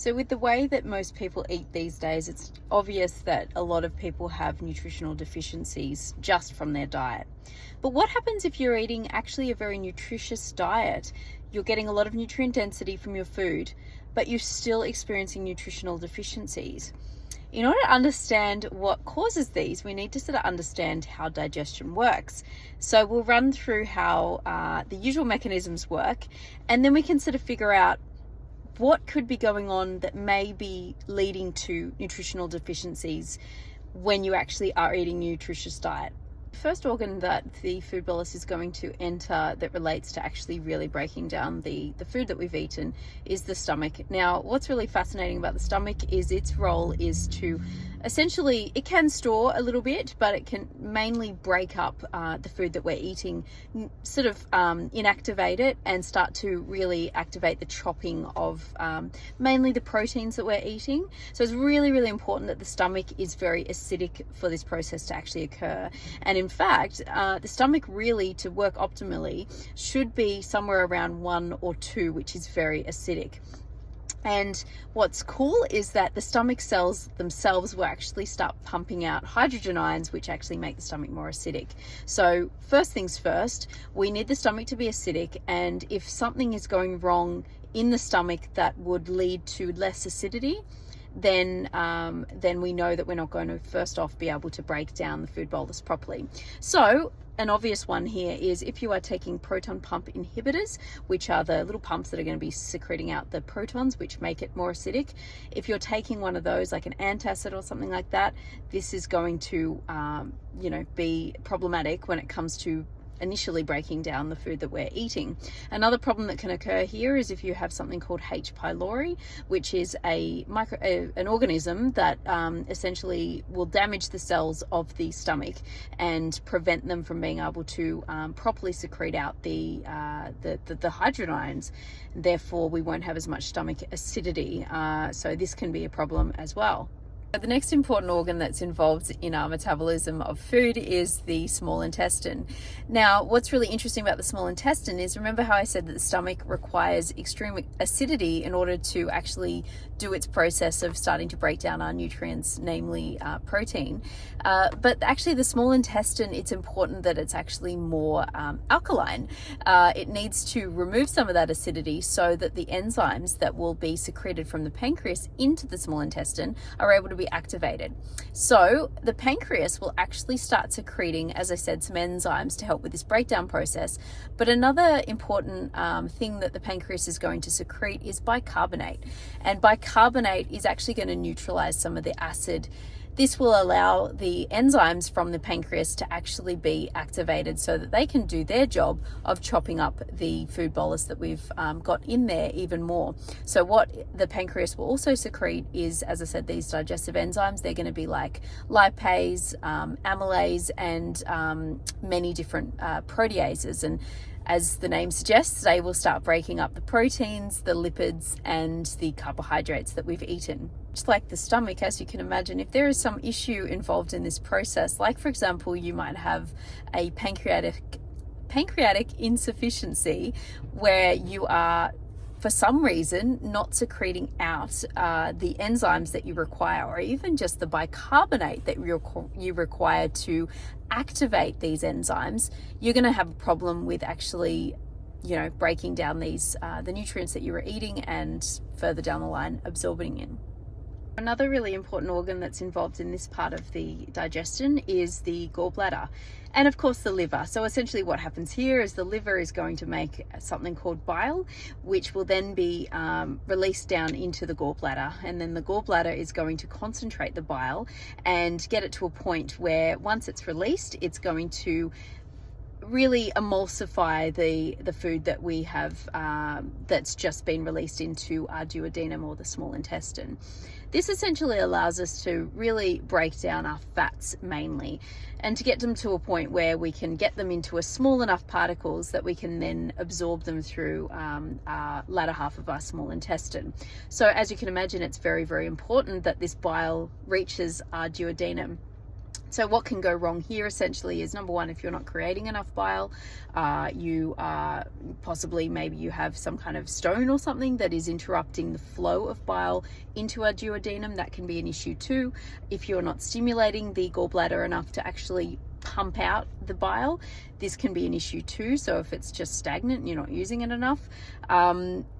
So with the way that most people eat these days, it's obvious that a lot of people have nutritional deficiencies just from their diet. But what happens if you're eating actually a very nutritious diet? You're getting a lot of nutrient density from your food, but you're still experiencing nutritional deficiencies. In order to understand what causes these, we need to sort of understand how digestion works. So we'll run through how the usual mechanisms work, and then we can sort of figure out what could be going on that may be leading to nutritional deficiencies when you actually are eating a nutritious diet. The first organ that the food bolus is going to enter that relates to actually really breaking down the food that we've eaten is the stomach. Now, what's really fascinating about the stomach is its role is to essentially, it can store a little bit, but it can mainly break up the food that we're eating, sort of inactivate it and start to really activate the chopping of mainly the proteins that we're eating. So it's really, really important that the stomach is very acidic for this process to actually occur. And in fact, the stomach really, to work optimally, should be somewhere around 1 or 2, which is very acidic. And what's cool is that the stomach cells themselves will actually start pumping out hydrogen ions, which actually make the stomach more acidic. So first things first, we need the stomach to be acidic, and if something is going wrong in the stomach that would lead to less acidity, then we know that we're not going to first off be able to break down the food bolus properly. So an obvious one here is if you are taking proton pump inhibitors, which are the little pumps that are going to be secreting out the protons, which make it more acidic. If you're taking one of those, like an antacid or something like that, this is going to be problematic when it comes to initially breaking down the food that we're eating. Another problem that can occur here is if you have something called H. pylori, which is an organism that essentially will damage the cells of the stomach and prevent them from being able to properly secrete out the hydrogen ions. Therefore, we won't have as much stomach acidity. So this can be a problem as well. The next important organ that's involved in our metabolism of food is the small intestine. Now, what's really interesting about the small intestine is, remember how I said that the stomach requires extreme acidity in order to actually do its process of starting to break down our nutrients, namely protein. But actually the small intestine, it's important that it's actually more alkaline. It needs to remove some of that acidity so that the enzymes that will be secreted from the pancreas into the small intestine are able to be activated. So the pancreas will actually start secreting, as I said, some enzymes to help with this breakdown process. But another important thing that the pancreas is going to secrete is bicarbonate. And bicarbonate is actually going to neutralize some of the acid. This will allow the enzymes from the pancreas to actually be activated so that they can do their job of chopping up the food bolus that we've got in there even more. So what the pancreas will also secrete is, as I said, these digestive enzymes. They're going to be like lipase, amylase, and many different proteases. And as the name suggests, they will start breaking up the proteins, the lipids, and the carbohydrates that we've eaten. Just like the stomach, as you can imagine, if there is some issue involved in this process, like for example, you might have a pancreatic insufficiency where you are, for some reason, not secreting out the enzymes that you require, or even just the bicarbonate that you require to activate these enzymes, you're going to have a problem with actually, breaking down these the nutrients that you were eating and further down the line absorbing in. Another really important organ that's involved in this part of the digestion is the gallbladder, and of course the liver. So essentially what happens here is the liver is going to make something called bile, which will then be released down into the gallbladder, and then the gallbladder is going to concentrate the bile and get it to a point where once it's released, it's going to really emulsify the food that we have that's just been released into our duodenum, or the small intestine. This essentially allows us to really break down our fats mainly, and to get them to a point where we can get them into a small enough particles that we can then absorb them through our latter half of our small intestine. So as you can imagine, it's very, very important that this bile reaches our duodenum. So what can go wrong here essentially is, number one, if you're not creating enough bile, you are possibly, maybe you have some kind of stone or something that is interrupting the flow of bile into our duodenum. That can be an issue too. If you're not stimulating the gallbladder enough to actually pump out the bile, this can be an issue too. So if it's just stagnant and you're not using it enough,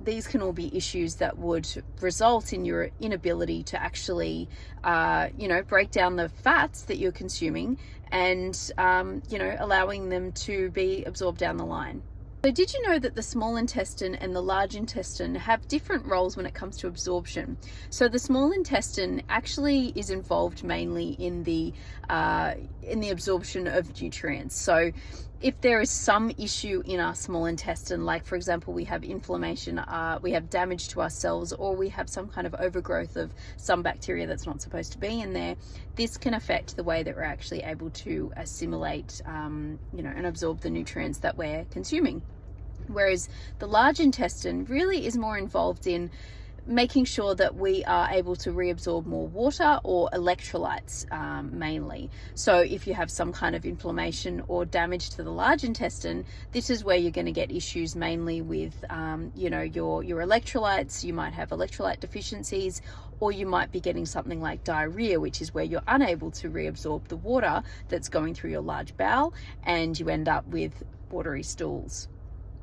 these can all be issues that would result in your inability to actually break down the fats that you're consuming and allowing them to be absorbed down the line. So did you know that the small intestine and the large intestine have different roles when it comes to absorption? So the small intestine actually is involved mainly in the absorption of nutrients. So if there is some issue in our small intestine, like for example, we have inflammation, we have damage to our cells, or we have some kind of overgrowth of some bacteria that's not supposed to be in there, this can affect the way that we're actually able to assimilate, and absorb the nutrients that we're consuming. Whereas the large intestine really is more involved in making sure that we are able to reabsorb more water or electrolytes, mainly. So if you have some kind of inflammation or damage to the large intestine, this is where you're going to get issues mainly with your electrolytes. You might have electrolyte deficiencies, or you might be getting something like diarrhea, which is where you're unable to reabsorb the water that's going through your large bowel, and you end up with watery stools.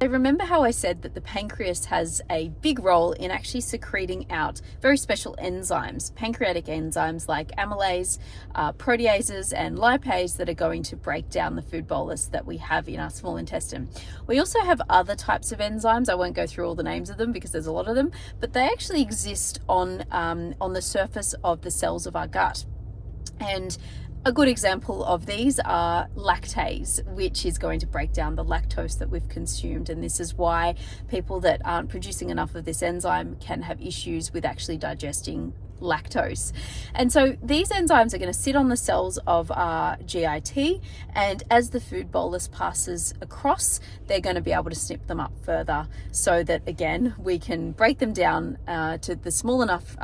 So remember how I said that the pancreas has a big role in actually secreting out very special enzymes, pancreatic enzymes like amylase, proteases and lipase that are going to break down the food bolus that we have in our small intestine. We also have other types of enzymes. I won't go through all the names of them because there's a lot of them, but they actually exist on the surface of the cells of our gut. And a good example of these are lactase, which is going to break down the lactose that we've consumed. And this is why people that aren't producing enough of this enzyme can have issues with actually digesting lactose. And so these enzymes are going to sit on the cells of our GIT, and as the food bolus passes across, they're going to be able to snip them up further so that again we can break them down to the small enough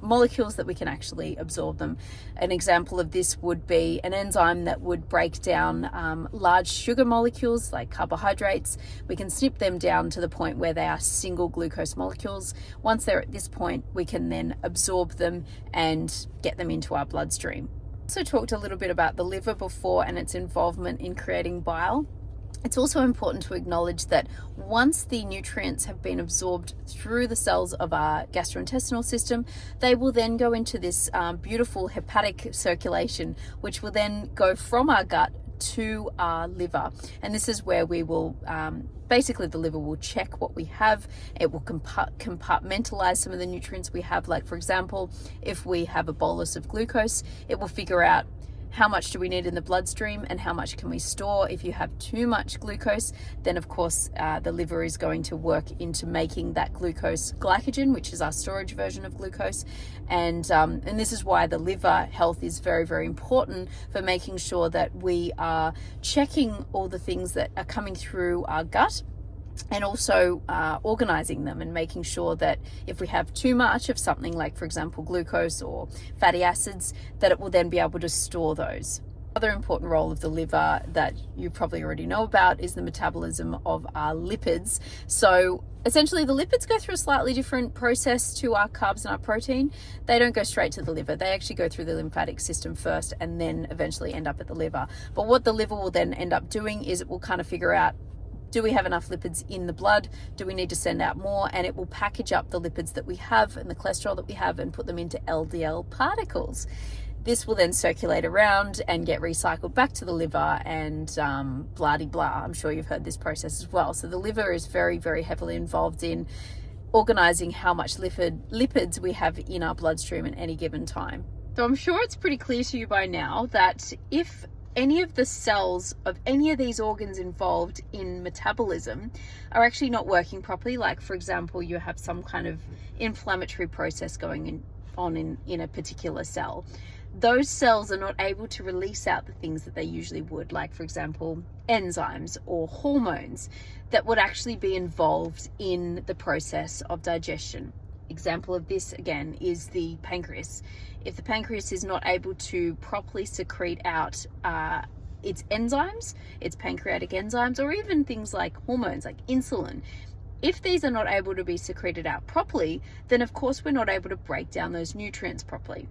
molecules that we can actually absorb them. An example of this would be an enzyme that would break down large sugar molecules like carbohydrates. We can snip them down to the point where they are single glucose molecules. Once they're at this point, we can then absorb them and get them into our bloodstream. Also talked a little bit about the liver before and its involvement in creating bile. It's also important to acknowledge that once the nutrients have been absorbed through the cells of our gastrointestinal system, they will then go into this beautiful hepatic circulation, which will then go from our gut to our liver. And this is where we will basically the liver will check what we have. It will compartmentalize some of the nutrients we have. Like for example, if we have a bolus of glucose, it will figure out how much do we need in the bloodstream and how much can we store. If you have too much glucose, then of course the liver is going to work into making that glucose glycogen, which is our storage version of glucose. And this is why the liver health is very, very important for making sure that we are checking all the things that are coming through our gut, and also organizing them and making sure that if we have too much of something, like for example glucose or fatty acids, that it will then be able to store those. Another important role of the liver that you probably already know about is the metabolism of our lipids. So essentially the lipids go through a slightly different process to our carbs and our protein. They don't go straight to the liver. They actually go through the lymphatic system first and then eventually end up at the liver. But what the liver will then end up doing is it will kind of figure out, do we have enough lipids in the blood? Do we need to send out more? And it will package up the lipids that we have and the cholesterol that we have and put them into LDL particles. This will then circulate around and get recycled back to the liver and blah-de-blah. I'm sure you've heard this process as well. So the liver is very, very heavily involved in organizing how much lipids we have in our bloodstream at any given time. So I'm sure it's pretty clear to you by now that if any of the cells of any of these organs involved in metabolism are actually not working properly, like for example, you have some kind of inflammatory process going on in a particular cell, those cells are not able to release out the things that they usually would, like for example, enzymes or hormones that would actually be involved in the process of digestion. Example of this again is the pancreas. If the pancreas is not able to properly secrete out its enzymes, its pancreatic enzymes, or even things like hormones like insulin, if these are not able to be secreted out properly, then of course we're not able to break down those nutrients properly.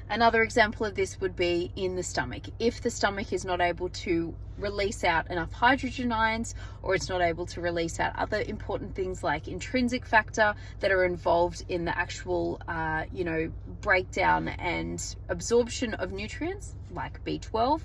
Another example of this would be in the stomach. If the stomach is not able to release out enough hydrogen ions, or it's not able to release out other important things like intrinsic factor that are involved in the actual, breakdown and absorption of nutrients like B12,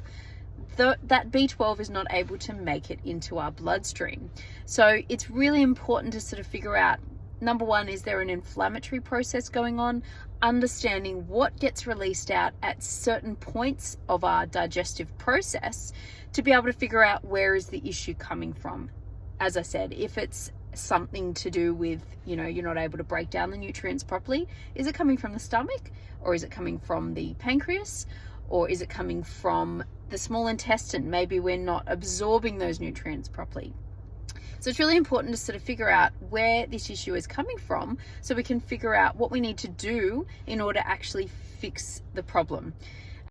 that B12 is not able to make it into our bloodstream. So it's really important to sort of figure out, number one, is there an inflammatory process going on? Understanding what gets released out at certain points of our digestive process to be able to figure out where is the issue coming from. As I said, if it's something to do with, you're not able to break down the nutrients properly, is it coming from the stomach, or is it coming from the pancreas, or is it coming from the small intestine? Maybe we're not absorbing those nutrients properly. So it's really important to sort of figure out where this issue is coming from so we can figure out what we need to do in order to actually fix the problem.